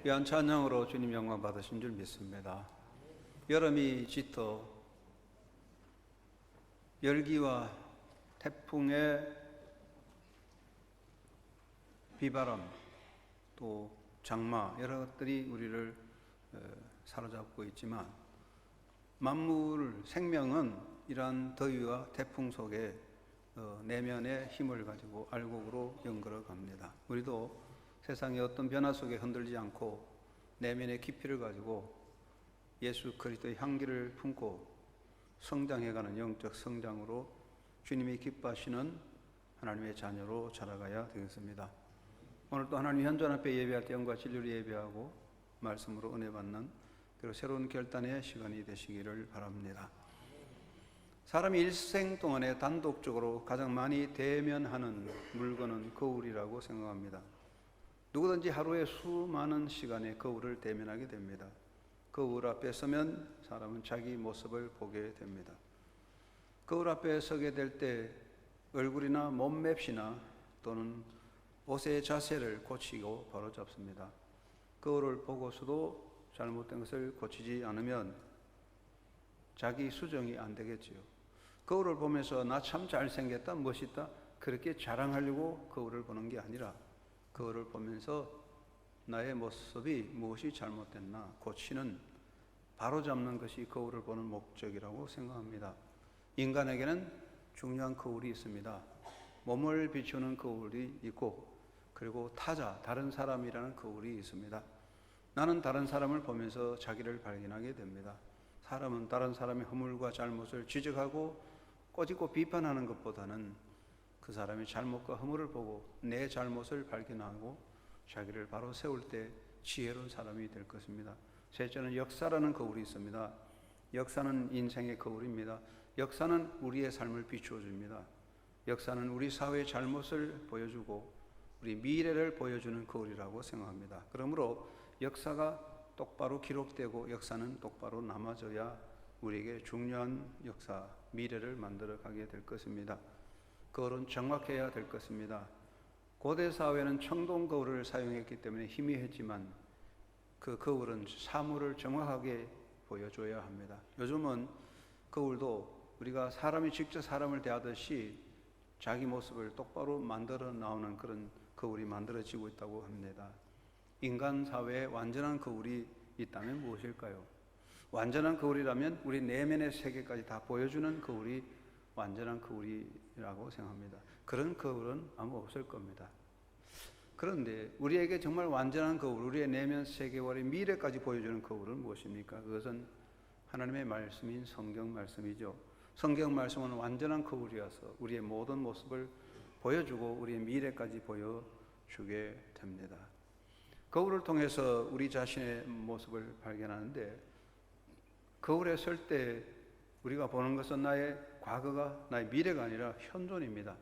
귀한 찬양으로 주님 영광 받으신 줄 믿습니다. 여름이 짙어 열기와 태풍의 비바람 또 장마 여러 것들이 우리를 사로잡고 있지만 만물 생명은 이러한 더위와 태풍 속에 내면의 힘을 가지고 알곡으로 연걸어 갑니다. 우리도 세상의 어떤 변화 속에 흔들리지 않고 내면의 깊이를 가지고 예수 그리스도의 향기를 품고 성장해가는 영적 성장으로 주님이 기뻐하시는 하나님의 자녀로 자라가야 되겠습니다. 오늘도 하나님 현존 앞에 예배할 때 영과 진리로 예배하고 말씀으로 은혜 받는 그리고 새로운 결단의 시간이 되시기를 바랍니다. 사람이 일생 동안에 단독적으로 가장 많이 대면하는 물건은 거울이라고 생각합니다. 누구든지 하루에 수많은 시간에 거울을 대면하게 됩니다. 거울 앞에 서면 사람은 자기 모습을 보게 됩니다. 거울 앞에 서게 될 때 얼굴이나 몸맵시나 또는 옷의 자세를 고치고 바로잡습니다. 거울을 보고서도 잘못된 것을 고치지 않으면 자기 수정이 안 되겠지요. 거울을 보면서 나 참 잘생겼다, 멋있다 그렇게 자랑하려고 거울을 보는 게 아니라 거울을 보면서 나의 모습이 무엇이 잘못됐나 고치는 바로잡는 것이 거울을 보는 목적이라고 생각합니다. 인간에게는 중요한 거울이 있습니다. 몸을 비추는 거울이 있고 그리고 타자, 다른 사람이라는 거울이 있습니다. 나는 다른 사람을 보면서 자기를 발견하게 됩니다. 사람은 다른 사람의 허물과 잘못을 지적하고 꼬집고 비판하는 것보다는 그 사람의 잘못과 허물을 보고 내 잘못을 발견하고 자기를 바로 세울 때 지혜로운 사람이 될 것입니다. 셋째는 역사라는 거울이 있습니다. 역사는 인생의 거울입니다. 역사는 우리의 삶을 비추어 줍니다. 역사는 우리 사회의 잘못을 보여주고 우리 미래를 보여주는 거울이라고 생각합니다. 그러므로 역사가 똑바로 기록되고 역사는 똑바로 남아져야 우리에게 중요한 역사, 미래를 만들어 가게 될 것입니다. 거울은 정확해야 될 것입니다. 고대 사회는 청동 거울을 사용했기 때문에 희미했지만 그 거울은 사물을 정확하게 보여줘야 합니다. 요즘은 거울도 우리가 사람이 직접 사람을 대하듯이 자기 모습을 똑바로 만들어 나오는 그런 거울이 만들어지고 있다고 합니다. 인간 사회에 완전한 거울이 있다면 무엇일까요? 완전한 거울이라면 우리 내면의 세계까지 다 보여주는 거울이 완전한 거울이라고 생각합니다. 그런 거울은 아마 없을 겁니다. 그런데 우리에게 정말 완전한 거울, 우리의 내면 세계와 우리 미래까지 보여주는 거울은 무엇입니까? 그것은 하나님의 말씀인 성경 말씀이죠. 성경 말씀은 완전한 거울이어서 우리의 모든 모습을 보여주고 우리의 미래까지 보여주게 됩니다. 거울을 통해서 우리 자신의 모습을 발견하는데 거울에 설 때 우리가 보는 것은 나의 과거가 나의 미래가 아니라 현존입니다.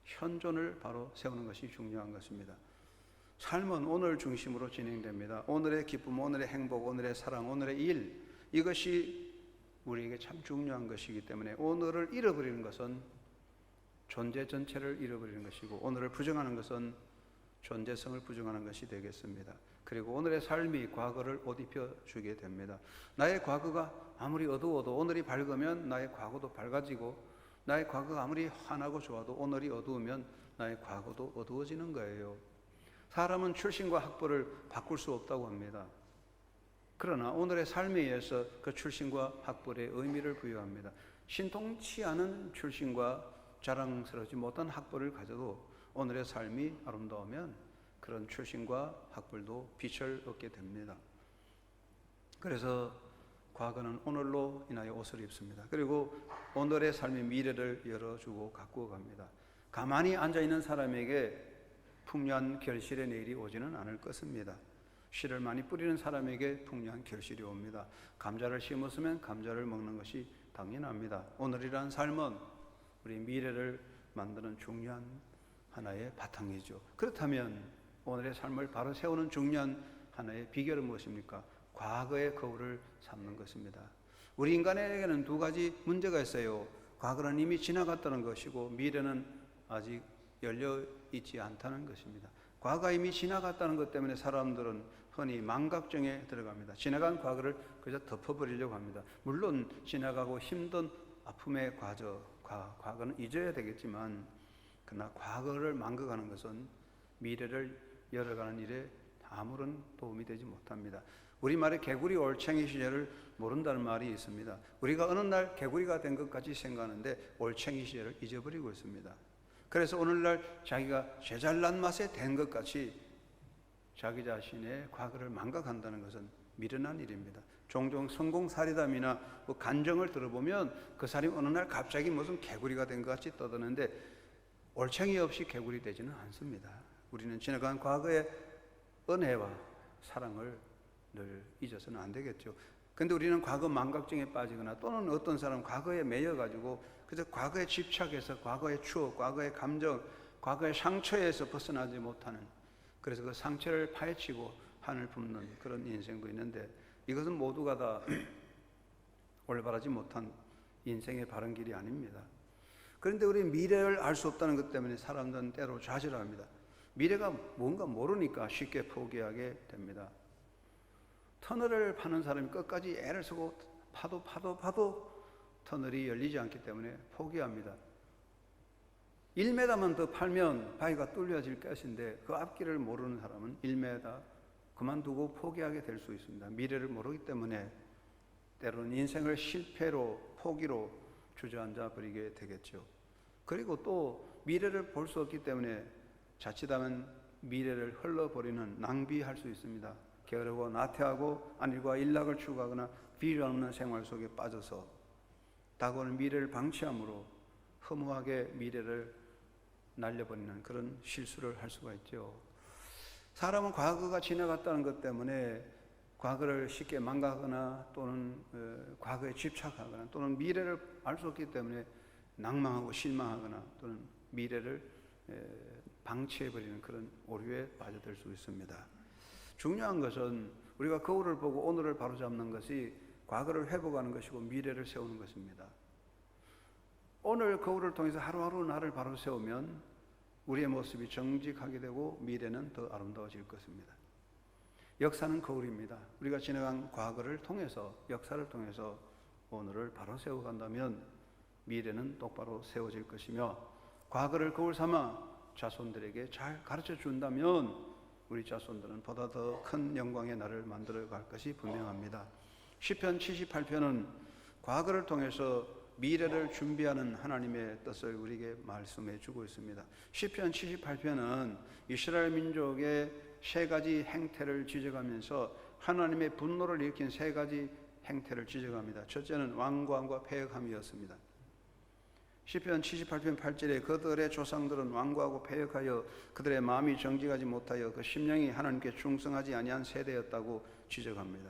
현존을 바로 세우는 것이 중요한 것입니다. 삶은 오늘 중심으로 진행됩니다. 오늘의 기쁨, 오늘의 행복, 오늘의 사랑, 오늘의 일 이것이 우리에게 참 중요한 것이기 때문에 오늘을 잃어버리는 것은 존재 전체를 잃어버리는 것이고 오늘을 부정하는 것은 존재성을 부정하는 것이 되겠습니다. 그리고 오늘의 삶이 과거를 옷 입혀주게 됩니다. 나의 과거가 아무리 어두워도 오늘이 밝으면 나의 과거도 밝아지고 나의 과거가 아무리 환하고 좋아도 오늘이 어두우면 나의 과거도 어두워지는 거예요. 사람은 출신과 학벌을 바꿀 수 없다고 합니다. 그러나 오늘의 삶에 의해서 그 출신과 학벌의 의미를 부여합니다. 신통치 않은 출신과 자랑스러우지 못한 학벌을 가져도 오늘의 삶이 아름다우면 그런 출신과 학벌도 빛을 얻게 됩니다. 그래서 과거는 오늘로 인하여 옷을 입습니다. 그리고 오늘의 삶의 미래를 열어주고 가꾸어 갑니다. 가만히 앉아있는 사람에게 풍요한 결실의 내일이 오지는 않을 것입니다. 씨를 많이 뿌리는 사람에게 풍요한 결실이 옵니다. 감자를 심었으면 감자를 먹는 것이 당연합니다. 오늘이란 삶은 우리 미래를 만드는 중요한 하나의 바탕이죠. 그렇다면 오늘의 삶을 바로 세우는 중요한 하나의 비결은 무엇입니까? 과거의 거울을 삼는 것입니다. 우리 인간에게는 두 가지 문제가 있어요. 과거는 이미 지나갔다는 것이고 미래는 아직 열려 있지 않다는 것입니다. 과거가 이미 지나갔다는 것 때문에 사람들은 흔히 망각증에 들어갑니다. 지나간 과거를 그저 덮어버리려고 합니다. 물론 지나가고 힘든 아픔의 과거는 잊어야 되겠지만, 그러나 과거를 망각하는 것은 미래를 열어가는 일에 아무런 도움이 되지 못합니다. 우리말에 개구리 올챙이 시절을 모른다는 말이 있습니다. 우리가 어느 날 개구리가 된 것 같이 생각하는데 올챙이 시절을 잊어버리고 있습니다. 그래서 오늘날 자기가 제잘난 맛에 된 것 같이 자기 자신의 과거를 망각한다는 것은 미련한 일입니다. 종종 성공사리담이나 간증을 들어보면 그 사람이 어느 날 갑자기 무슨 개구리가 된 것 같이 떠드는데 올챙이 없이 개구리 되지는 않습니다. 우리는 지나간 과거의 은혜와 사랑을 늘 잊어서는 안 되겠죠. 근데 우리는 과거 망각증에 빠지거나 또는 어떤 사람은 과거에 매여가지고 그저 과거에 집착해서 과거의 추억, 과거의 감정, 과거의 상처에서 벗어나지 못하는, 그래서 그 상처를 파헤치고 한을 품는 그런 인생도 있는데, 이것은 모두가 다 올바르지 못한 인생의 바른 길이 아닙니다. 그런데 우리 미래를 알 수 없다는 것 때문에 사람들은 때로 좌절합니다. 미래가 뭔가 모르니까 쉽게 포기하게 됩니다. 터널을 파는 사람이 끝까지 애를 쓰고 파도 터널이 열리지 않기 때문에 포기합니다. 1m만 더 팔면 바위가 뚫려질 것인데 그 앞길을 모르는 사람은 1m 그만두고 포기하게 될 수 있습니다. 미래를 모르기 때문에 때로는 인생을 실패로, 포기로 주저앉아 버리게 되겠죠. 그리고 또 미래를 볼 수 없기 때문에 자칫하면 미래를 흘러버리는, 낭비할 수 있습니다. 게으르고 나태하고 안일과 일락을 추구하거나 비밀 없는 생활 속에 빠져서 다가오는 미래를 방치함으로 허무하게 미래를 날려버리는 그런 실수를 할 수가 있죠. 사람은 과거가 지나갔다는 것 때문에 과거를 쉽게 망각하거나 또는 과거에 집착하거나 또는 미래를 알 수 없기 때문에 낭망하고 실망하거나 또는 미래를 방치해버리는 그런 오류에 빠져들 수 있습니다. 중요한 것은 우리가 거울을 보고 오늘을 바로잡는 것이 과거를 회복하는 것이고 미래를 세우는 것입니다. 오늘 거울을 통해서 하루하루 나를 바로 세우면 우리의 모습이 정직하게 되고 미래는 더 아름다워질 것입니다. 역사는 거울입니다. 우리가 지나간 과거를 통해서, 역사를 통해서 오늘을 바로 세워간다면 미래는 똑바로 세워질 것이며, 과거를 거울 삼아 자손들에게 잘 가르쳐 준다면 우리 자손들은 보다 더 큰 영광의 날을 만들어 갈 것이 분명합니다. 시편 78편은 과거를 통해서 미래를 준비하는 하나님의 뜻을 우리에게 말씀해 주고 있습니다. 시편 78편은 이스라엘 민족의 세 가지 행태를 지적하면서 하나님의 분노를 일으킨 세 가지 행태를 지적합니다. 첫째는 완고함과 패역함이었습니다. 시편 78편 8절에 그들의 조상들은 완고하고 패역하여 그들의 마음이 정직하지 못하여 그 심령이 하나님께 충성하지 아니한 세대였다고 지적합니다.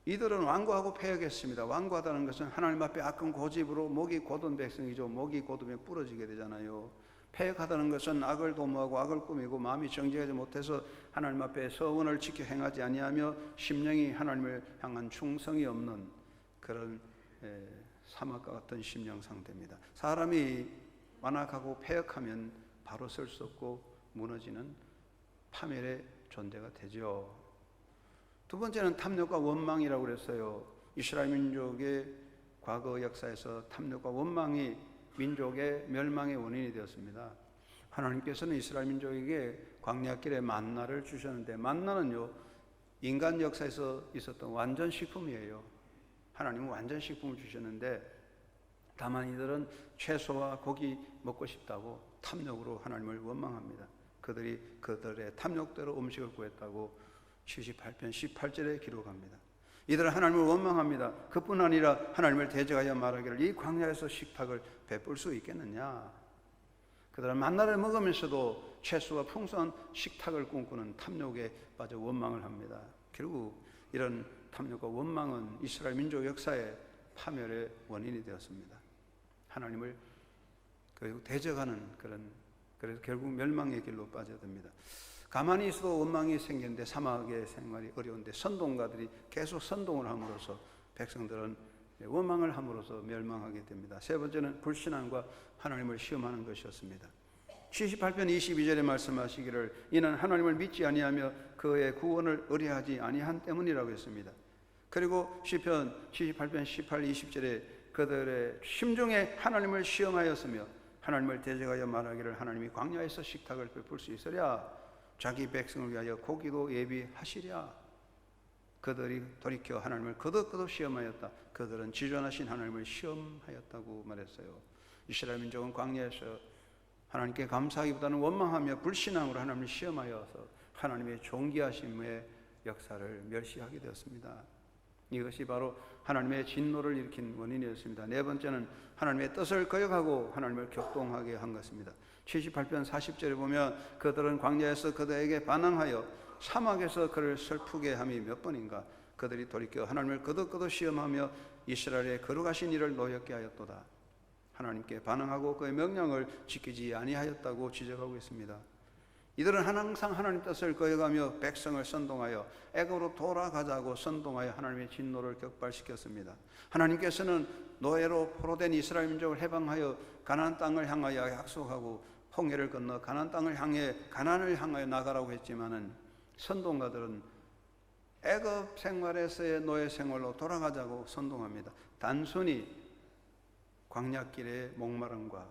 이들은 완고하고 패역했습니다. 완고하다는 것은 하나님 앞에 악한 고집으로 목이 곧은 백성이죠. 목이 곧으면 부러지게 되잖아요. 패역하다는 것은 악을 도모하고 악을 꾸미고 마음이 정직하지 못해서 하나님 앞에 서원을 지켜 행하지 아니하며 심령이 하나님을 향한 충성이 없는 그런 사막과 같은 심령 상태입니다. 사람이 완악하고 패역하면 바로 설 수 없고 무너지는 파멸의 존재가 되죠. 두 번째는 탐욕과 원망이라고 그랬어요. 이스라엘 민족의 과거 역사에서 탐욕과 원망이 민족의 멸망의 원인이 되었습니다. 하나님께서는 이스라엘 민족에게 광야길에 만나를 주셨는데, 만나는요 인간 역사에서 있었던 완전 식품이에요. 하나님은 완전 식품을 주셨는데 다만 이들은 채소와 고기 먹고 싶다고 탐욕으로 하나님을 원망합니다. 그들이 그들의 탐욕대로 음식을 구했다고 78편 18절에 기록합니다. 이들은 하나님을 원망합니다. 그뿐 아니라 하나님을 대적하여 말하기를 이 광야에서 식탁을 베풀 수 있겠느냐. 그들은 만나를 먹으면서도 채소와 풍성한 식탁을 꿈꾸는 탐욕에 빠져 원망을 합니다. 결국 이런 탐욕과 원망은 이스라엘 민족 역사의 파멸의 원인이 되었습니다. 하나님을 결국 대적하는 그래서 결국 멸망의 길로 빠져듭니다. 가만히 있어도 원망이 생기는데 사막의 생활이 어려운데 선동가들이 계속 선동을 함으로써 백성들은 원망을 함으로써 멸망하게 됩니다. 세 번째는 불신앙과 하나님을 시험하는 것이었습니다. 78편 22절에 말씀하시기를 이는 하나님을 믿지 아니하며 그의 구원을 의뢰하지 아니한 때문이라고 했습니다. 그리고 시편 78편 18, 20절에 그들의 심중에 하나님을 시험하였으며 하나님을 대적하여 말하기를 하나님이 광야에서 식탁을 베풀 수 있으랴 자기 백성을 위하여 고기도 예비하시랴. 그들이 돌이켜 하나님을 거듭 시험하였다. 그들은 지존하신 하나님을 시험하였다고 말했어요. 이스라엘 민족은 광야에서 하나님께 감사하기보다는 원망하며 불신앙으로 하나님을 시험하여서 하나님의 존귀하심의 역사를 멸시하게 되었습니다. 이것이 바로 하나님의 진노를 일으킨 원인이었습니다. 네 번째는 하나님의 뜻을 거역하고 하나님을 격동하게 한 것입니다. 78편 40절에 보면 그들은 광야에서 그들에게 반항하여 사막에서 그를 슬프게 함이 몇 번인가. 그들이 돌이켜 하나님을 거듭 시험하며 이스라엘의 거룩하신 일을 노엽게 하였도다. 하나님께 반항하고 그의 명령을 지키지 아니하였다고 지적하고 있습니다. 이들은 항상 하나님 뜻을 거역하며 백성을 선동하여 애굽으로 돌아가자고 선동하여 하나님의 진노를 격발시켰습니다. 하나님께서는 노예로 포로된 이스라엘 민족을 해방하여 가나안 땅을 향하여 약속하고 홍해를 건너 가나안 땅을 향해 가나안을 향하여 나가라고 했지만은 선동가들은 애굽 생활에서의 노예 생활로 돌아가자고 선동합니다. 단순히 광야길의 목마름과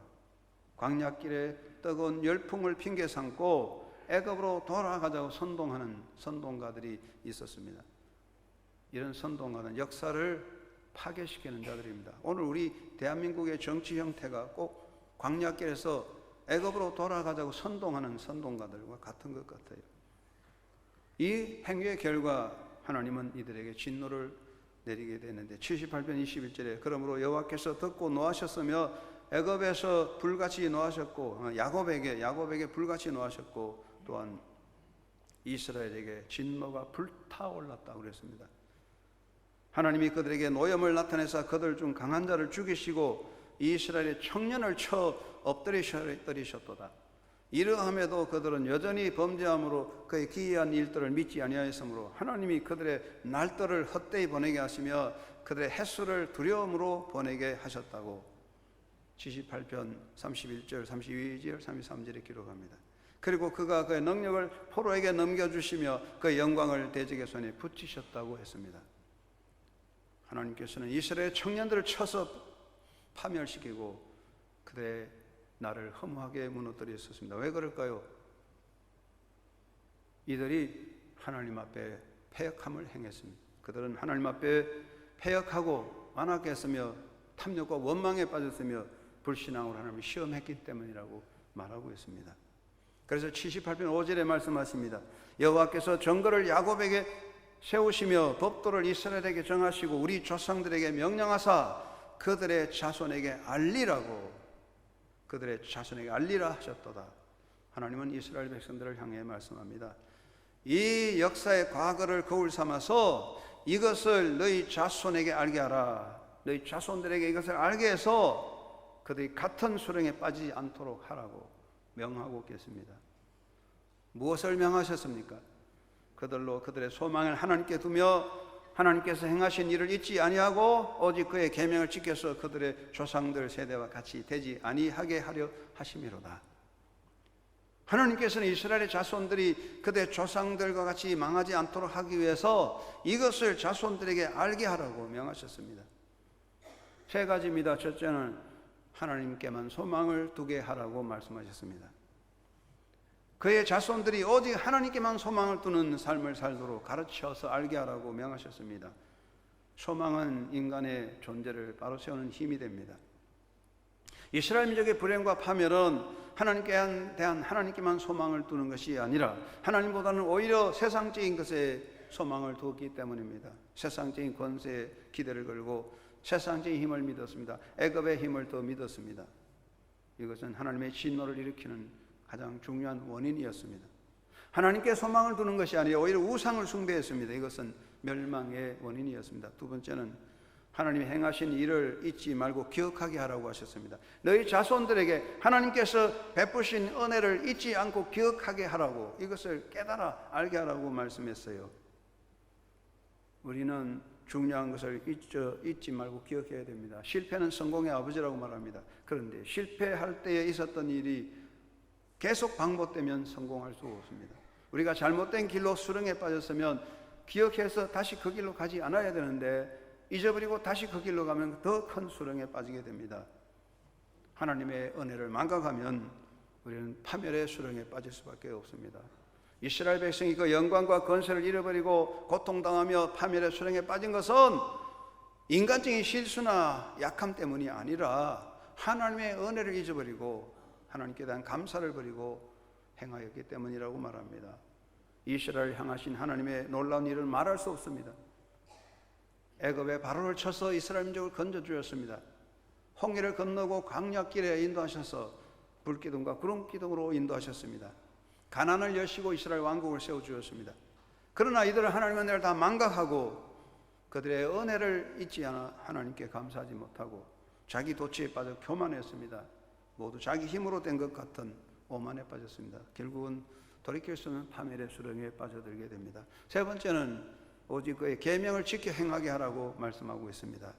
광야길의 뜨거운 열풍을 핑계 삼고 애굽으로 돌아가자고 선동하는 선동가들이 있었습니다. 이런 선동가는 역사를 파괴시키는 자들입니다. 오늘 우리 대한민국의 정치 형태가 꼭 광야길에서 애굽으로 돌아가자고 선동하는 선동가들과 같은 것 같아요. 이 행위의 결과 하나님은 이들에게 진노를 내리게 되는데 78편 21절에 그러므로 여호와께서 듣고 노하셨으며 애굽에서 불같이 노하셨고 야곱에게 불같이 노하셨고 또한 이스라엘에게 진노가 불타올랐다고 그랬습니다. 하나님이 그들에게 노염을 나타내사 그들 중 강한 자를 죽이시고 이스라엘의 청년을 쳐 엎드리셨도다. 이러함에도 그들은 여전히 범죄함으로 그의 기이한 일들을 믿지 아니하였으므로 하나님이 그들의 날들을 헛되이 보내게 하시며 그들의 햇수를 두려움으로 보내게 하셨다고 78편 31절, 32절, 33절에 기록합니다. 그리고 그가 그의 능력을 포로에게 넘겨주시며 그의 영광을 대적의 손에 붙이셨다고 했습니다. 하나님께서는 이스라엘 청년들을 쳐서 파멸시키고 그들의 나를 허무하게 무너뜨렸었습니다. 왜 그럴까요? 이들이 하나님 앞에 패역함을 행했습니다. 그들은 하나님 앞에 패역하고 완악했으며 탐욕과 원망에 빠졌으며 불신앙으로 하나님을 시험했기 때문이라고 말하고 있습니다. 그래서 78편 5절에 말씀하십니다. 여호와께서 정거를 야곱에게 세우시며 법도를 이스라엘에게 정하시고 우리 조상들에게 명령하사 그들의 자손에게 알리라고 그들의 자손에게 알리라 하셨도다. 하나님은 이스라엘 백성들을 향해 말씀합니다. 이 역사의 과거를 거울 삼아서 이것을 너희 자손에게 알게 하라. 너희 자손들에게 이것을 알게 해서 그들이 같은 수렁에 빠지지 않도록 하라고 명하고 있겠습니다. 무엇을 명하셨습니까? 그들로 그들의 소망을 하나님께 두며 하나님께서 행하신 일을 잊지 아니하고 오직 그의 계명을 지켜서 그들의 조상들 세대와 같이 되지 아니하게 하려 하심이로다. 하나님께서는 이스라엘의 자손들이 그들의 조상들과 같이 망하지 않도록 하기 위해서 이것을 자손들에게 알게 하라고 명하셨습니다. 세 가지입니다. 첫째는 하나님께만 소망을 두게 하라고 말씀하셨습니다. 그의 자손들이 오직 하나님께만 소망을 두는 삶을 살도록 가르쳐서 알게 하라고 명하셨습니다. 소망은 인간의 존재를 바로 세우는 힘이 됩니다. 이스라엘 민족의 불행과 파멸은 하나님께 대한 하나님께만 소망을 두는 것이 아니라 하나님보다는 오히려 세상적인 것에 소망을 두었기 때문입니다. 세상적인 권세에 기대를 걸고 세상적인 힘을 믿었습니다. 애굽의 힘을 더 믿었습니다. 이것은 하나님의 진노를 일으키는 가장 중요한 원인이었습니다. 하나님께 소망을 두는 것이 아니라 오히려 우상을 숭배했습니다. 이것은 멸망의 원인이었습니다. 두 번째는 하나님이 행하신 일을 잊지 말고 기억하게 하라고 하셨습니다. 너희 자손들에게 하나님께서 베푸신 은혜를 잊지 않고 기억하게 하라고, 이것을 깨달아 알게 하라고 말씀했어요. 우리는 중요한 것을 잊지 말고 기억해야 됩니다. 실패는 성공의 아버지라고 말합니다. 그런데 실패할 때에 있었던 일이 계속 반복되면 성공할 수 없습니다. 우리가 잘못된 길로 수렁에 빠졌으면 기억해서 다시 그 길로 가지 않아야 되는데 잊어버리고 다시 그 길로 가면 더 큰 수렁에 빠지게 됩니다. 하나님의 은혜를 망각하면 우리는 파멸의 수렁에 빠질 수밖에 없습니다. 이스라엘 백성이 그 영광과 권세를 잃어버리고 고통당하며 파멸의 수렁에 빠진 것은 인간적인 실수나 약함 때문이 아니라 하나님의 은혜를 잊어버리고 하나님께 대한 감사를 버리고 행하였기 때문이라고 말합니다. 이스라엘을 향하신 하나님의 놀라운 일을 말할 수 없습니다. 애굽의 바로를 쳐서 이스라엘 민족을 건져주었습니다. 홍해를 건너고 광야길에 인도하셔서 불기둥과 구름기둥으로 인도하셨습니다. 가나안을 여시고 이스라엘 왕국을 세워주었습니다. 그러나 이들은 하나님의 은혜를 다 망각하고 그들의 은혜를 잊지 않아 하나님께 감사하지 못하고 자기 도취에 빠져 교만했습니다. 모두 자기 힘으로 된 것 같은 오만에 빠졌습니다. 결국은 돌이킬 수 없는 파멸의 수렁에 빠져들게 됩니다. 세 번째는 오직 그의 계명을 지켜 행하게 하라고 말씀하고 있습니다.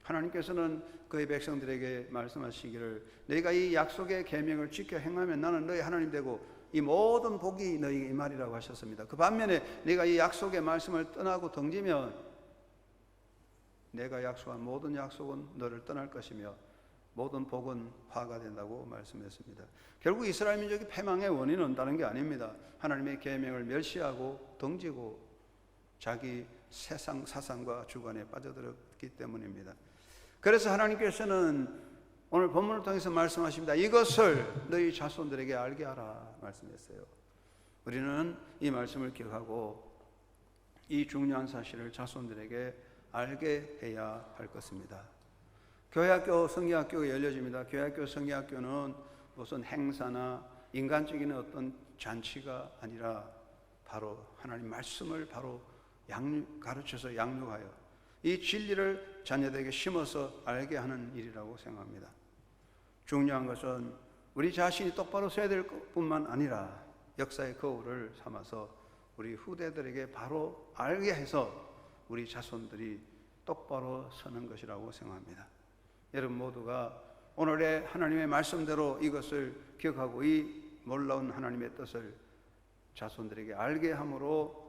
하나님께서는 그의 백성들에게 말씀하시기를 너희가 이 약속의 계명을 지켜 행하면 나는 너희 하나님 되고 이 모든 복이 너희에게 임하리라고 하셨습니다. 그 반면에 네가 이 약속의 말씀을 떠나고 덩지면 내가 약속한 모든 약속은 너를 떠날 것이며 모든 복은 화가 된다고 말씀했습니다. 결국 이스라엘 민족이 패망의 원인은 다른 게 아닙니다. 하나님의 계명을 멸시하고 덩지고 자기 세상 사상과 주관에 빠져들었기 때문입니다. 그래서 하나님께서는 오늘 본문을 통해서 말씀하십니다. 이것을 너희 자손들에게 알게 하라 말씀했어요. 우리는 이 말씀을 기억하고 이 중요한 사실을 자손들에게 알게 해야 할 것입니다. 교회학교, 성경학교가 열려집니다. 교회학교, 성경학교는 무슨 행사나 인간적인 어떤 잔치가 아니라 바로 하나님 말씀을 바로 가르쳐서 양육하여 이 진리를 자녀들에게 심어서 알게 하는 일이라고 생각합니다. 중요한 것은 우리 자신이 똑바로 서야 될 뿐만 아니라 역사의 거울을 삼아서 우리 후대들에게 바로 알게 해서 우리 자손들이 똑바로 서는 것이라고 생각합니다. 여러분 모두가 오늘의 하나님의 말씀대로 이것을 기억하고 이 놀라운 하나님의 뜻을 자손들에게 알게 함으로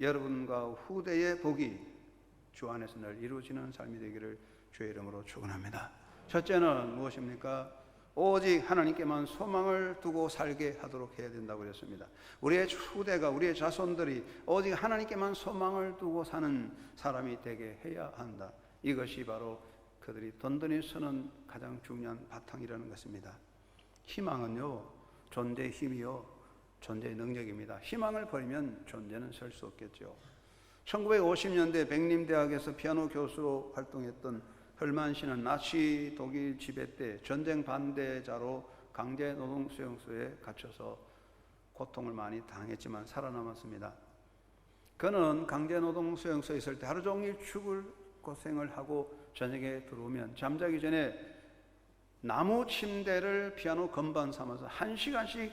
여러분과 후대의 복이 주 안에서 늘 이루어지는 삶이 되기를 주의 이름으로 축원합니다. 첫째는 무엇입니까? 오직 하나님께만 소망을 두고 살게 하도록 해야 된다고 그랬습니다. 우리의 후대가, 우리의 자손들이 오직 하나님께만 소망을 두고 사는 사람이 되게 해야 한다. 이것이 바로 그들이 든든히 서는 가장 중요한 바탕이라는 것입니다. 희망은요, 존재의 힘이요, 존재의 능력입니다. 희망을 버리면 존재는 설 수 없겠죠. 1950년대 백림대학에서 피아노 교수로 활동했던 헐만 씨는 나치 독일 지배 때 전쟁 반대자로 강제 노동 수용소에 갇혀서 고통을 많이 당했지만 살아남았습니다. 그는 강제 노동 수용소에 있을 때 하루 종일 죽을 고생을 하고 저녁에 들어오면 잠자기 전에 나무 침대를 피아노 건반 삼아서 1시간씩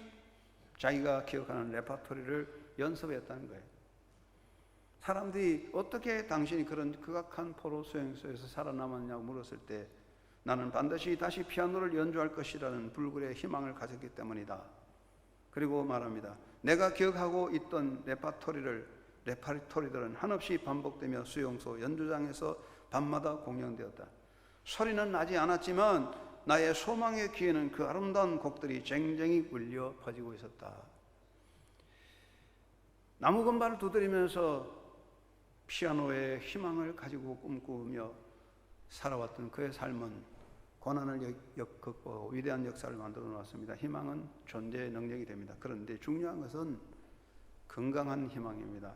자기가 기억하는 레파토리를 연습했다는 거예요. 사람들이 어떻게 당신이 그런 극악한 포로 수용소에서 살아남았냐고 물었을 때 나는 반드시 다시 피아노를 연주할 것이라는 불굴의 희망을 가졌기 때문이다. 그리고 말합니다. 내가 기억하고 있던 레파토리들은 한없이 반복되며 수용소 연주장에서 밤마다 공연되었다. 소리는 나지 않았지만 나의 소망의 귀에는 그 아름다운 곡들이 쟁쟁이 울려 퍼지고 있었다. 나무 건반을 두드리면서 피아노의 희망을 가지고 꿈꾸며 살아왔던 그의 삶은 고난을 극복하고 위대한 역사를 만들어 놓았습니다. 희망은 존재의 능력이 됩니다. 그런데 중요한 것은 건강한 희망입니다.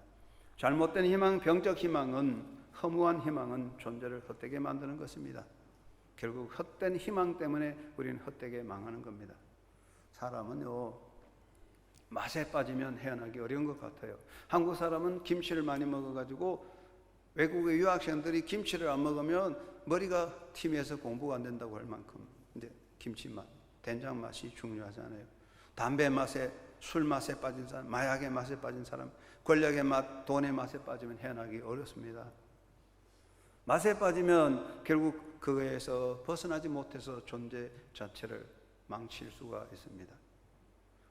잘못된 희망, 병적 희망은, 허무한 희망은 존재를 헛되게 만드는 것입니다. 결국 헛된 희망 때문에 우리는 헛되게 망하는 겁니다. 사람은요, 맛에 빠지면 헤어나기 어려운 것 같아요. 한국 사람은 김치를 많이 먹어가지고 외국의 유학생들이 김치를 안 먹으면 머리가 튀면서 공부가 안 된다고 할 만큼. 근데 김치 맛, 된장 맛이 중요하잖아요. 담배 맛에, 술 맛에 빠진 사람, 마약의 맛에 빠진 사람, 권력의 맛, 돈의 맛에 빠지면 헤어나기 어렵습니다. 맛에 빠지면 결국 그거에서 벗어나지 못해서 존재 자체를 망칠 수가 있습니다.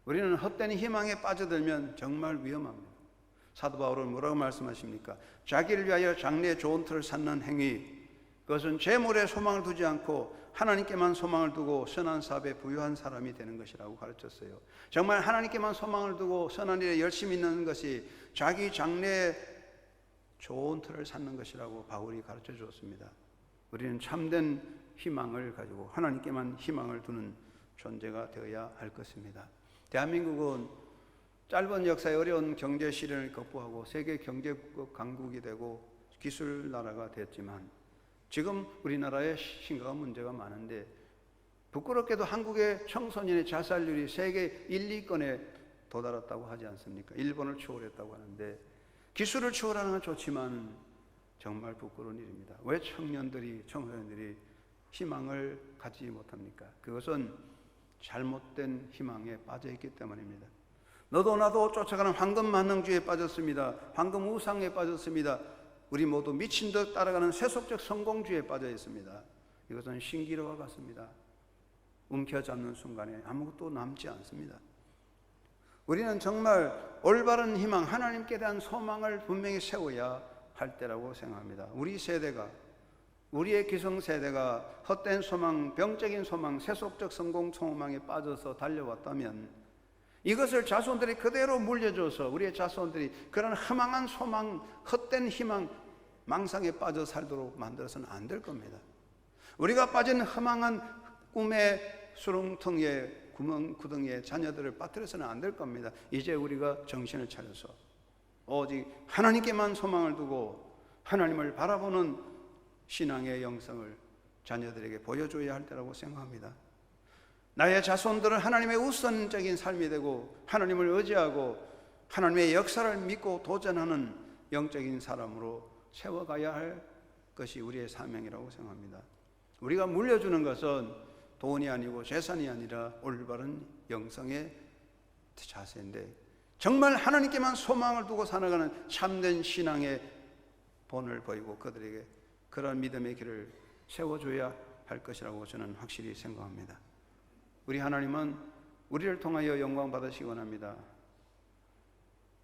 우리는 헛된 희망에 빠져들면 정말 위험합니다. 사도 바울은 뭐라고 말씀하십니까? 자기를 위하여 장래의 좋은 틀을 쌓는 행위, 그것은 재물에 소망을 두지 않고 하나님께만 소망을 두고 선한 사업에 부유한 사람이 되는 것이라고 가르쳤어요. 정말 하나님께만 소망을 두고 선한 일에 열심히 있는 것이 자기 장래의 좋은 틀을 쌓는 것이라고 바울이 가르쳐 주었습니다. 우리는 참된 희망을 가지고 하나님께만 희망을 두는 존재가 되어야 할 것입니다. 대한민국은 짧은 역사의 어려운 경제 시련을 극복하고 세계 경제국 강국이 되고 기술 나라가 됐지만 지금 우리나라에 심각한 문제가 많은데 부끄럽게도 한국의 청소년의 자살률이 세계 1, 2권에 도달했다고 하지 않습니까? 일본을 초월했다고 하는데 기술을 초월하는 건 좋지만 정말 부끄러운 일입니다. 왜 청소년들이 희망을 갖지 못합니까? 그것은 잘못된 희망에 빠져있기 때문입니다. 너도 나도 쫓아가는 황금 만능주의에 빠졌습니다. 황금 우상에 빠졌습니다. 우리 모두 미친 듯 따라가는 세속적 성공주의에 빠져 있습니다. 이것은 신기루와 같습니다. 움켜잡는 순간에 아무것도 남지 않습니다. 우리는 정말 올바른 희망, 하나님께 대한 소망을 분명히 세워야 할 때라고 생각합니다. 우리 세대가, 우리의 기성세대가 헛된 소망, 병적인 소망, 세속적 성공 소망에 빠져서 달려왔다면 이것을 자손들이 그대로 물려줘서 우리의 자손들이 그런 허망한 소망, 헛된 희망, 망상에 빠져 살도록 만들어서는 안 될 겁니다. 우리가 빠진 허망한 꿈의 수렁텅이에 구덩이에 자녀들을 빠뜨려서는 안 될 겁니다. 이제 우리가 정신을 차려서 오직 하나님께만 소망을 두고 하나님을 바라보는 신앙의 영성을 자녀들에게 보여줘야 할 때라고 생각합니다. 나의 자손들은 하나님의 우선적인 삶이 되고 하나님을 의지하고 하나님의 역사를 믿고 도전하는 영적인 사람으로 세워가야 할 것이 우리의 사명이라고 생각합니다. 우리가 물려주는 것은 돈이 아니고 재산이 아니라 올바른 영성의 자세인데 정말 하나님께만 소망을 두고 살아가는 참된 신앙의 본을 보이고 그들에게 그런 믿음의 길을 세워줘야 할 것이라고 저는 확실히 생각합니다. 우리 하나님은 우리를 통하여 영광 받으시기 원합니다.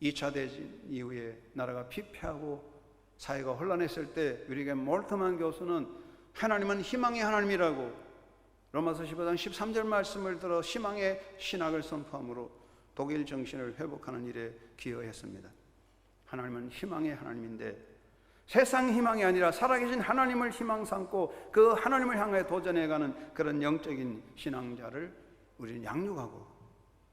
2차 대전 이후에 나라가 피폐하고 사회가 혼란했을 때 우리에게 몰트만 교수는 하나님은 희망의 하나님이라고 로마서 15장 13절 말씀을 들어 희망의 신학을 선포함으로 독일 정신을 회복하는 일에 기여했습니다. 하나님은 희망의 하나님인데 세상 희망이 아니라 살아계신 하나님을 희망 삼고 그 하나님을 향해 도전해가는 그런 영적인 신앙자를 우리는 양육하고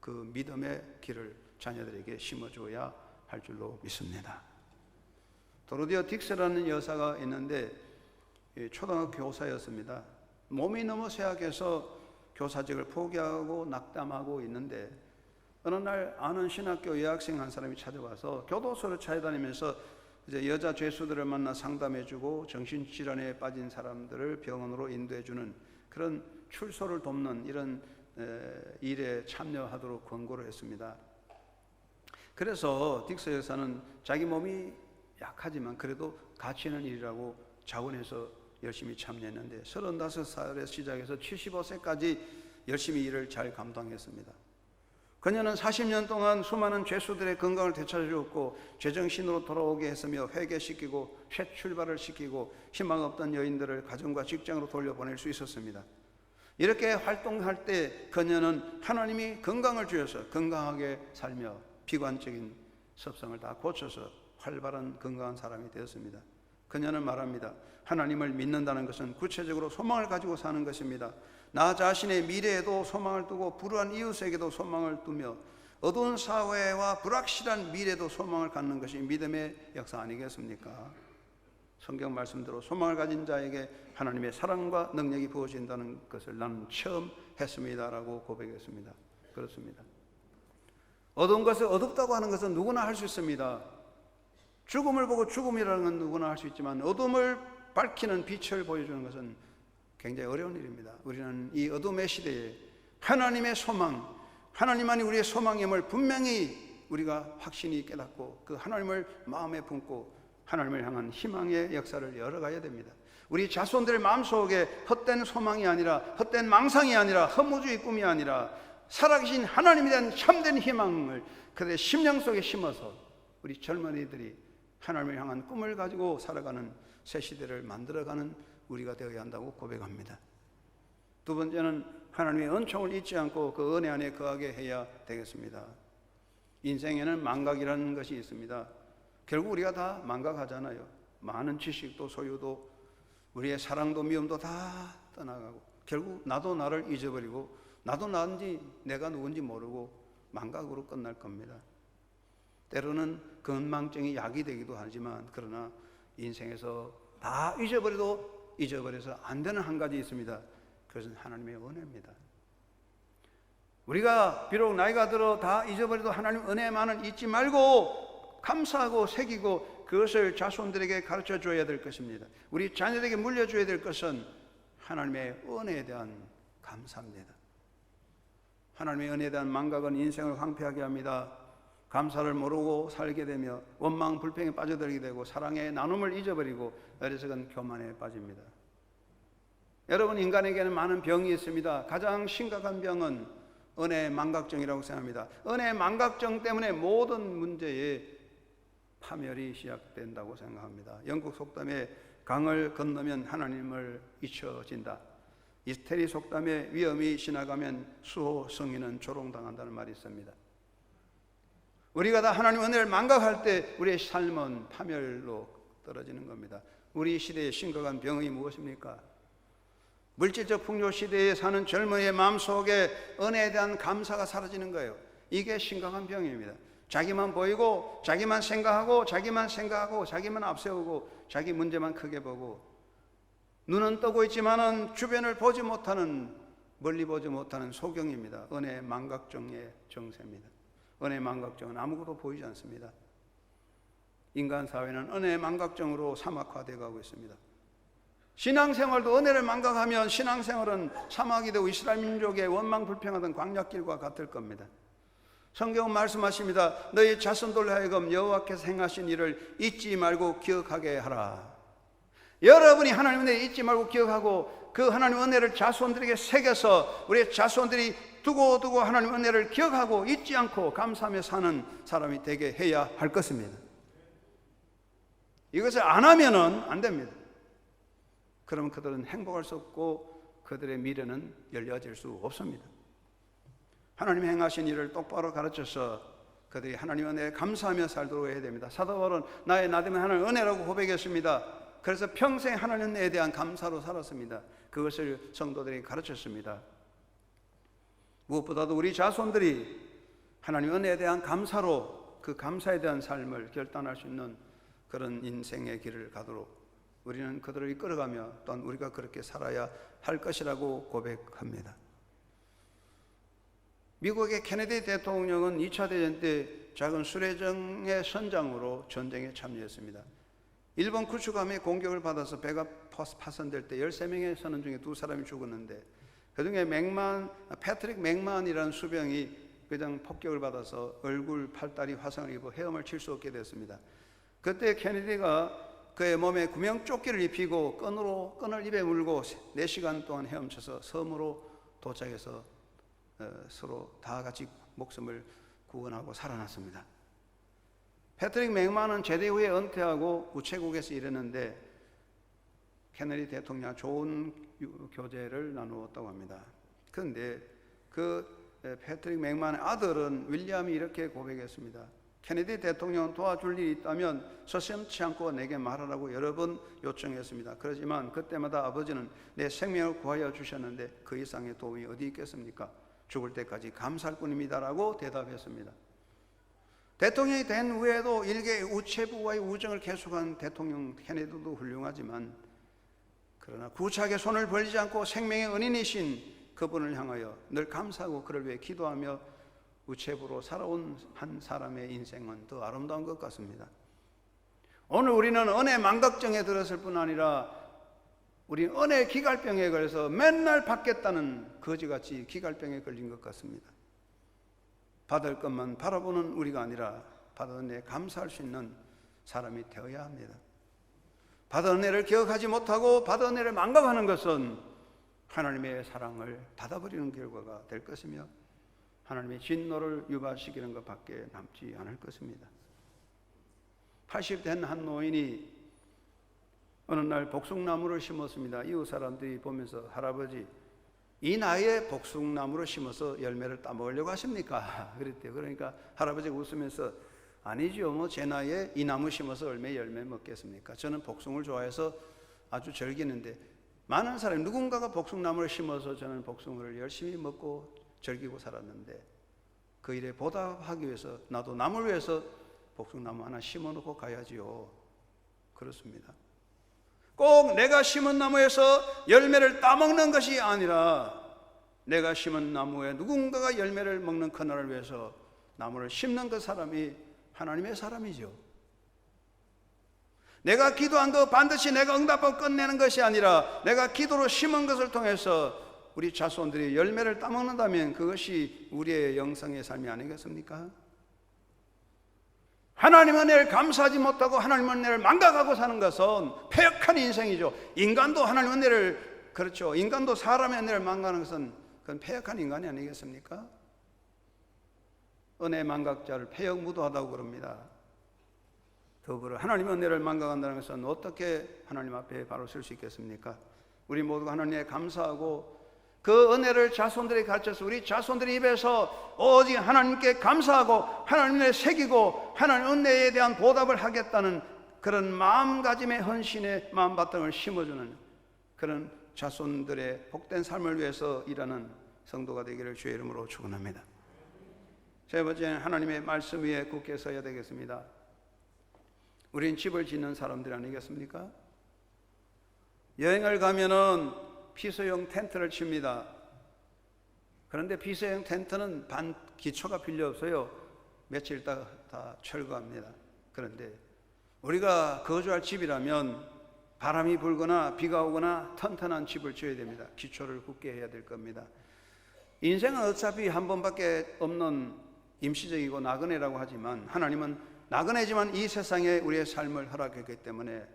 그 믿음의 길을 자녀들에게 심어줘야 할 줄로 믿습니다. 도로디오 딕스라는 여사가 있는데 초등학교 교사였습니다. 몸이 너무 쇠약해서 교사직을 포기하고 낙담하고 있는데 어느 날 아는 신학교 여학생 한 사람이 찾아와서 교도소를 찾아다니면서 이제 여자 죄수들을 만나 상담해주고 정신질환에 빠진 사람들을 병원으로 인도해주는 그런 출소를 돕는 이런 일에 참여하도록 권고를 했습니다. 그래서 딕스 여사는 자기 몸이 약하지만 그래도 가치 있는 일이라고 자원해서 열심히 참여했는데 35살에 시작해서 75세까지 열심히 일을 잘 감당했습니다. 그녀는 40년 동안 수많은 죄수들의 건강을 되찾아주었고 제정신으로 돌아오게 했으며 회개시키고 새 출발을 시키고 희망 없던 여인들을 가정과 직장으로 돌려보낼 수 있었습니다. 이렇게 활동할 때 그녀는 하나님이 건강을 주셔서 건강하게 살며 비관적인 습성을 다 고쳐서 활발한 건강한 사람이 되었습니다. 그녀는 말합니다. 하나님을 믿는다는 것은 구체적으로 소망을 가지고 사는 것입니다. 나 자신의 미래에도 소망을 두고 불우한 이웃에게도 소망을 두며 어두운 사회와 불확실한 미래에도 소망을 갖는 것이 믿음의 역사 아니겠습니까? 성경 말씀대로 소망을 가진 자에게 하나님의 사랑과 능력이 부어진다는 것을 나는 처음 했습니다라고 고백했습니다. 그렇습니다. 어두운 것을 어둡다고 하는 것은 누구나 할 수 있습니다. 죽음을 보고 죽음이라는 건 누구나 할 수 있지만 어둠을 밝히는 빛을 보여주는 것은 굉장히 어려운 일입니다. 우리는 이 어둠의 시대에 하나님의 소망, 하나님만이 우리의 소망임을 분명히 우리가 확신이 깨닫고 그 하나님을 마음에 품고 하나님을 향한 희망의 역사를 열어가야 됩니다. 우리 자손들의 마음속에 헛된 소망이 아니라 헛된 망상이 아니라 허무주의 꿈이 아니라 살아계신 하나님에 대한 참된 희망을 그들의 심령 속에 심어서 우리 젊은이들이 하나님을 향한 꿈을 가지고 살아가는 새 시대를 만들어가는 우리가 되어야 한다고 고백합니다. 두 번째는 하나님의 은총을 잊지 않고 그 은혜 안에 거하게 해야 되겠습니다. 인생에는 망각이라는 것이 있습니다. 결국 우리가 다 망각하잖아요. 많은 지식도 소유도 우리의 사랑도 미움도 다 떠나가고 결국 나도 나를 잊어버리고 나도 나인지 내가 누군지 모르고 망각으로 끝날 겁니다. 때로는 건망증이 약이 되기도 하지만 그러나 인생에서 다 잊어버려서 안 되는 한 가지 있습니다. 그것은 하나님의 은혜입니다. 우리가 비록 나이가 들어 다 잊어버려도 하나님 은혜만은 잊지 말고 감사하고 새기고 그것을 자손들에게 가르쳐 줘야 될 것입니다. 우리 자녀들에게 물려줘야 될 것은 하나님의 은혜에 대한 감사입니다. 하나님의 은혜에 대한 망각은 인생을 황폐하게 합니다. 감사를 모르고 살게 되며 원망 불평에 빠져들게 되고 사랑의 나눔을 잊어버리고 어리석은 교만에 빠집니다. 여러분, 인간에게는 많은 병이 있습니다. 가장 심각한 병은 은혜의 망각증이라고 생각합니다. 은혜의 망각증 때문에 모든 문제의 파멸이 시작된다고 생각합니다. 영국 속담에 강을 건너면 하나님을 잊혀진다. 이태리 속담에 위험이 지나가면 수호 성인은 조롱당한다는 말이 있습니다. 우리가 다 하나님 은혜를 망각할 때 우리의 삶은 파멸로 떨어지는 겁니다. 우리 시대의 심각한 병이 무엇입니까? 물질적 풍요 시대에 사는 젊은이의 마음속에 은혜에 대한 감사가 사라지는 거예요. 이게 심각한 병입니다. 자기만 보이고 자기만 생각하고 자기만 앞세우고 자기 문제만 크게 보고 눈은 뜨고 있지만은 주변을 보지 못하는, 멀리 보지 못하는 소경입니다. 은혜의 망각증의 정세입니다. 은혜의 망각증은 아무것도 보이지 않습니다. 인간 사회는 은혜의 망각증으로 사막화되어 가고 있습니다. 신앙생활도 은혜를 망각하면 신앙생활은 사막이 되고 이스라엘 민족의 원망 불평하던 광야길과 같을 겁니다. 성경은 말씀하십니다. 너희 자손들로 하여금 여호와께서 행하신 일을 잊지 말고 기억하게 하라. 여러분이 하나님 은혜를 잊지 말고 기억하고 그 하나님 은혜를 자손들에게 새겨서 우리의 자손들이 두고두고 하나님 은혜를 기억하고 잊지 않고 감사하며 사는 사람이 되게 해야 할 것입니다. 이것을 안 하면은 안 됩니다. 그러면 그들은 행복할 수 없고 그들의 미래는 열려질 수 없습니다. 하나님이 행하신 일을 똑바로 가르쳐서 그들이 하나님 은혜에 감사하며 살도록 해야 됩니다. 사도 바울은 나의 나됨은 하나님의 은혜라고 고백했습니다. 그래서 평생 하나님 은혜에 대한 감사로 살았습니다. 그것을 성도들에게 가르쳤습니다. 무엇보다도 우리 자손들이 하나님 은혜에 대한 감사로 그 감사에 대한 삶을 결단할 수 있는 그런 인생의 길을 가도록 우리는 그들을 이끌어가며 또한 우리가 그렇게 살아야 할 것이라고 고백합니다. 미국의 케네디 대통령은 2차 대전 때 작은 수레정의 선장으로 전쟁에 참여했습니다. 일본 구축함의 공격을 받아서 배가 파손될 때 13명의 선원 중에 2사람이 죽었는데 그중에 패트릭 맥만이라는 수병이 그냥 폭격을 받아서 얼굴, 팔다리 화상을 입어 헤엄을 칠 수 없게 됐습니다. 그때 케네디가 그의 몸에 구명조끼를 입히고 끈을 입에 물고 4시간 동안 헤엄쳐서 섬으로 도착해서 서로 다 같이 목숨을 구원하고 살아났습니다. 패트릭 맥만은 제대 후에 은퇴하고 우체국에서 일했는데 케네디 대통령 좋은 교제를 나누었다고 합니다. 그런데 그 패트릭 맥만의 아들은 윌리엄이 이렇게 고백했습니다. 케네디 대통령은 도와줄 일이 있다면 서슴지 않고 내게 말하라고 여러 번 요청했습니다. 그렇지만 그때마다 아버지는 내 생명을 구하여 주셨는데 그 이상의 도움이 어디 있겠습니까? 죽을 때까지 감사할 뿐입니다라고 대답했습니다. 대통령이 된 후에도 일개 우체부와의 우정을 계속한 대통령 케네디도 훌륭하지만 그러나 구차하게 손을 벌리지 않고 생명의 은인이신 그분을 향하여 늘 감사하고 그를 위해 기도하며 우체부로 살아온 한 사람의 인생은 더 아름다운 것 같습니다. 오늘 우리는 은혜 망각증에 들었을 뿐 아니라 우리 은혜 기갈병에 걸려서 맨날 받겠다는 거지같이 기갈병에 걸린 것 같습니다. 받을 것만 바라보는 우리가 아니라 받은 은혜에 감사할 수 있는 사람이 되어야 합니다. 받은 은혜를 기억하지 못하고 받은 은혜를 망각하는 것은 하나님의 사랑을 닫아버리는 결과가 될 것이며 하나님의 진노를 유발시키는 것밖에 남지 않을 것입니다. 80 된 한 노인이 어느 날 복숭나무를 심었습니다. 이웃 사람들이 보면서 할아버지, 이 나이에 복숭나무를 심어서 열매를 따먹으려고 하십니까? 그랬대요. 그러니까 할아버지가 웃으면서 아니죠. 뭐 제 나이에 이 나무 심어서 열매 먹겠습니까? 저는 복숭을 좋아해서 아주 즐기는데 많은 사람이 누군가가 복숭나무를 심어서 저는 복숭을 열심히 먹고 즐기고 살았는데 그 일에 보답하기 위해서 나도 남을 위해서 복숭나무 하나 심어놓고 가야지요. 그렇습니다. 꼭 내가 심은 나무에서 열매를 따먹는 것이 아니라 내가 심은 나무에 누군가가 열매를 먹는 그날을 위해서 나무를 심는 그 사람이 하나님의 사람이죠. 내가 기도한 거 반드시 내가 응답하고 끝내는 것이 아니라 내가 기도로 심은 것을 통해서 우리 자손들이 열매를 따먹는다면 그것이 우리의 영성의 삶이 아니겠습니까? 하나님 은혜를 감사하지 못하고 하나님 은혜를 망각하고 사는 것은 패역한 인생이죠. 인간도 하나님 은혜를, 그렇죠, 인간도 사람의 은혜를 망각하는 것은 그건 패역한 인간이 아니겠습니까? 은혜 망각자를 패역무도하다고 그럽니다. 더불어 하나님의 은혜를 망각한다는 것은 어떻게 하나님 앞에 바로 설 수 있겠습니까? 우리 모두가 하나님에 감사하고 그 은혜를 자손들이 가르쳐서 우리 자손들의 입에서 오직 하나님께 감사하고 하나님을 새기고 하나님 은혜에 대한 보답을 하겠다는 그런 마음가짐의 헌신의 마음바탕을 심어주는 그런 자손들의 복된 삶을 위해서 일하는 성도가 되기를 주의 이름으로 축원합니다. 세 번째는 하나님의 말씀 위에 굳게 서야 되겠습니다. 우린 집을 짓는 사람들 아니겠습니까? 여행을 가면은 피서용 텐트를 칩니다. 그런데 피서용 텐트는 반 기초가 필요 없어요. 며칠 있다가 다 철거합니다. 그런데 우리가 거주할 집이라면 바람이 불거나 비가 오거나 튼튼한 집을 지어야 됩니다. 기초를 굳게 해야 될 겁니다. 인생은 어차피 한 번밖에 없는 임시적이고 나그네라고 하지만 하나님은 나그네지만 이 세상에 우리의 삶을 허락했기 때문에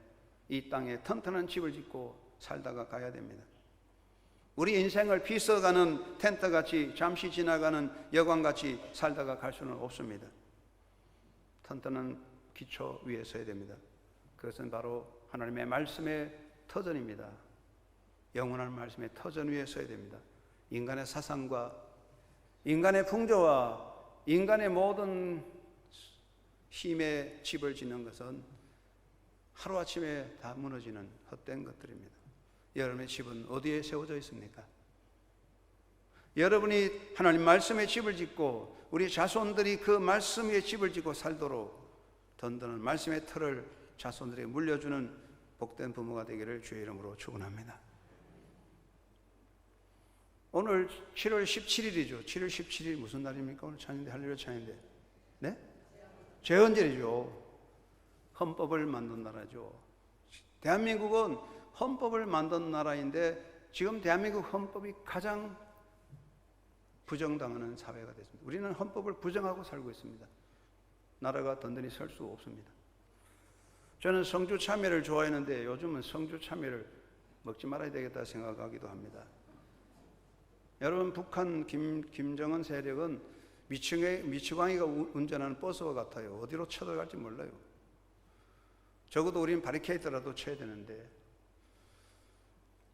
이 땅에 튼튼한 집을 짓고 살다가 가야 됩니다. 우리 인생을 비서가는 텐트같이 잠시 지나가는 여관같이 살다가 갈 수는 없습니다. 튼튼한 기초 위에 서야 됩니다. 그것은 바로 하나님의 말씀의 터전입니다. 영원한 말씀의 터전 위에 서야 됩니다. 인간의 사상과 인간의 풍조와 인간의 모든 힘의 집을 짓는 것은 하루아침에 다 무너지는 헛된 것들입니다. 여러분의 집은 어디에 세워져 있습니까? 여러분이 하나님 말씀의 집을 짓고 우리 자손들이 그 말씀 위에 집을 짓고 살도록 든든한 말씀의 틀을 자손들에게 물려주는 복된 부모가 되기를 주의 이름으로 축원합니다. 오늘 7월 17일이죠. 7월 17일 무슨 날입니까? 오늘 찬인데 할렐루야 찬인데. 네? 제헌절이죠. 헌법을 만든 나라죠. 대한민국은 헌법을 만든 나라인데 지금 대한민국 헌법이 가장 부정당하는 사회가 됐습니다. 우리는 헌법을 부정하고 살고 있습니다. 나라가 든든히 설 수 없습니다. 저는 성주 참외를 좋아했는데 요즘은 성주 참외를 먹지 말아야 되겠다 생각하기도 합니다. 여러분, 북한 김정은 세력은 미치광이가 운전하는 버스와 같아요. 어디로 쳐들어갈지 몰라요. 적어도 우리는 바리케이드라도 쳐야 되는데,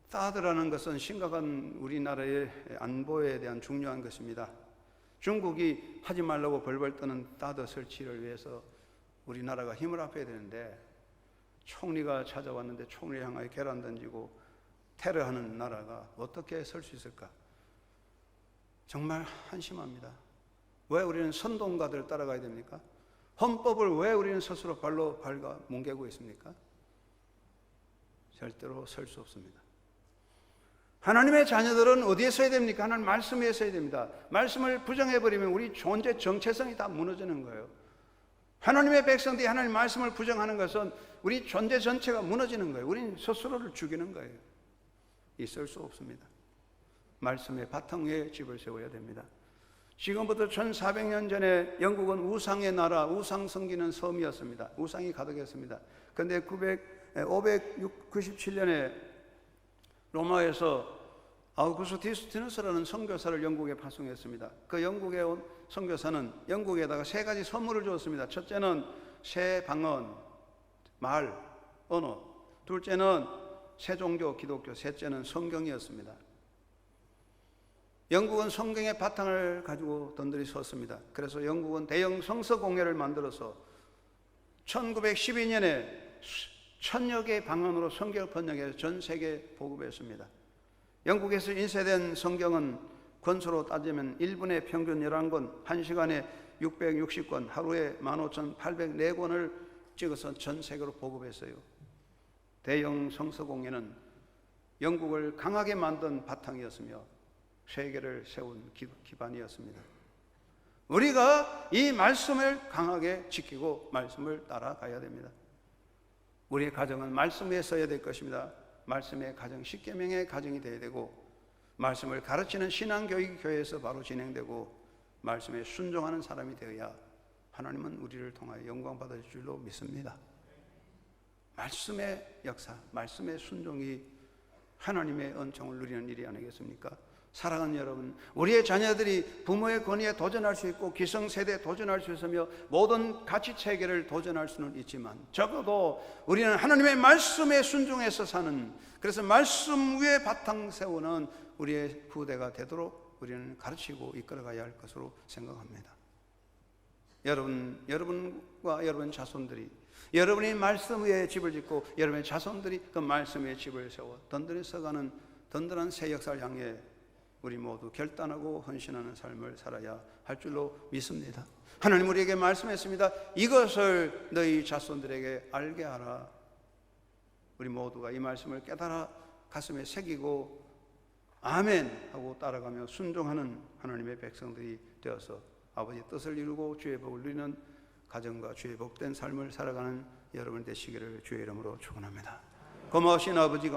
사드라는 것은 심각한 우리나라의 안보에 대한 중요한 것입니다. 중국이 하지 말라고 벌벌 떠는 사드 설치를 위해서 우리나라가 힘을 합해야 되는데, 총리가 찾아왔는데 총리 향하여 계란 던지고 테러하는 나라가 어떻게 설 수 있을까? 정말 한심합니다. 왜 우리는 선동가들을 따라가야 됩니까? 헌법을 왜 우리는 스스로 발로 밟아 뭉개고 있습니까? 절대로 설 수 없습니다. 하나님의 자녀들은 어디에 서야 됩니까? 하나님 말씀 위에 서야 됩니다. 말씀을 부정해버리면 우리 존재 정체성이 다 무너지는 거예요. 하나님의 백성들이 하나님 말씀을 부정하는 것은 우리 존재 전체가 무너지는 거예요. 우리는 스스로를 죽이는 거예요. 있을 수 없습니다. 말씀의 바탕 위에 집을 세워야 됩니다. 지금부터 1400년 전에 영국은 우상의 나라, 우상 섬기는 섬이었습니다. 우상이 가득했습니다. 그런데 597년에 로마에서 아우구스티누스라는 선교사를 영국에 파송했습니다. 그 영국에 온 선교사는 영국에다가 3가지 선물을 주었습니다. 첫째는 새 방언, 말, 언어. 둘째는 새 종교, 기독교. 셋째는 성경이었습니다. 영국은 성경의 바탕을 가지고 던들이 섰습니다. 그래서 영국은 대형 성서공회를 만들어서 1912년에 1000여 개의 방언으로 성경을 번역해서 전 세계에 보급했습니다. 영국에서 인쇄된 성경은 권수로 따지면 1분에 평균 11권, 1시간에 660권, 하루에 15,804권을 찍어서 전 세계로 보급했어요. 대형 성서공회는 영국을 강하게 만든 바탕이었으며 세계를 세운 기반이었습니다. 우리가 이 말씀을 강하게 지키고 말씀을 따라가야 됩니다. 우리의 가정은 말씀 위에 서야 될 것입니다. 말씀의 가정, 십계명의 가정이 되어야 되고, 말씀을 가르치는 신앙교육이 교회에서 바로 진행되고, 말씀에 순종하는 사람이 되어야 하나님은 우리를 통하여 영광 받을 줄로 믿습니다. 말씀의 역사, 말씀의 순종이 하나님의 은총을 누리는 일이 아니겠습니까? 사랑하는 여러분, 우리의 자녀들이 부모의 권위에 도전할 수 있고 기성세대에 도전할 수 있으며 모든 가치체계를 도전할 수는 있지만, 적어도 우리는 하나님의 말씀에 순종해서 사는, 그래서 말씀 위에 바탕 세우는 우리의 후대가 되도록 우리는 가르치고 이끌어가야 할 것으로 생각합니다. 여러분과 여러분 자손들이, 여러분이 말씀 위에 집을 짓고 여러분의 자손들이 그 말씀 위에 집을 세워 든든히 서가는 든든한 새 역사를 향해 우리 모두 결단하고 헌신하는 삶을 살아야 할 줄로 믿습니다. 하나님 우리에게 말씀했습니다. 이것을 너희 자손들에게 알게 하라. 우리 모두가 이 말씀을 깨달아 가슴에 새기고 아멘 하고 따라가며 순종하는 하나님의 백성들이 되어서 아버지의 뜻을 이루고 주의 복을 누리는 가정과 주의 복된 삶을 살아가는 여러분 되시기를 주의 이름으로 축원합니다. 고마우신 아버지가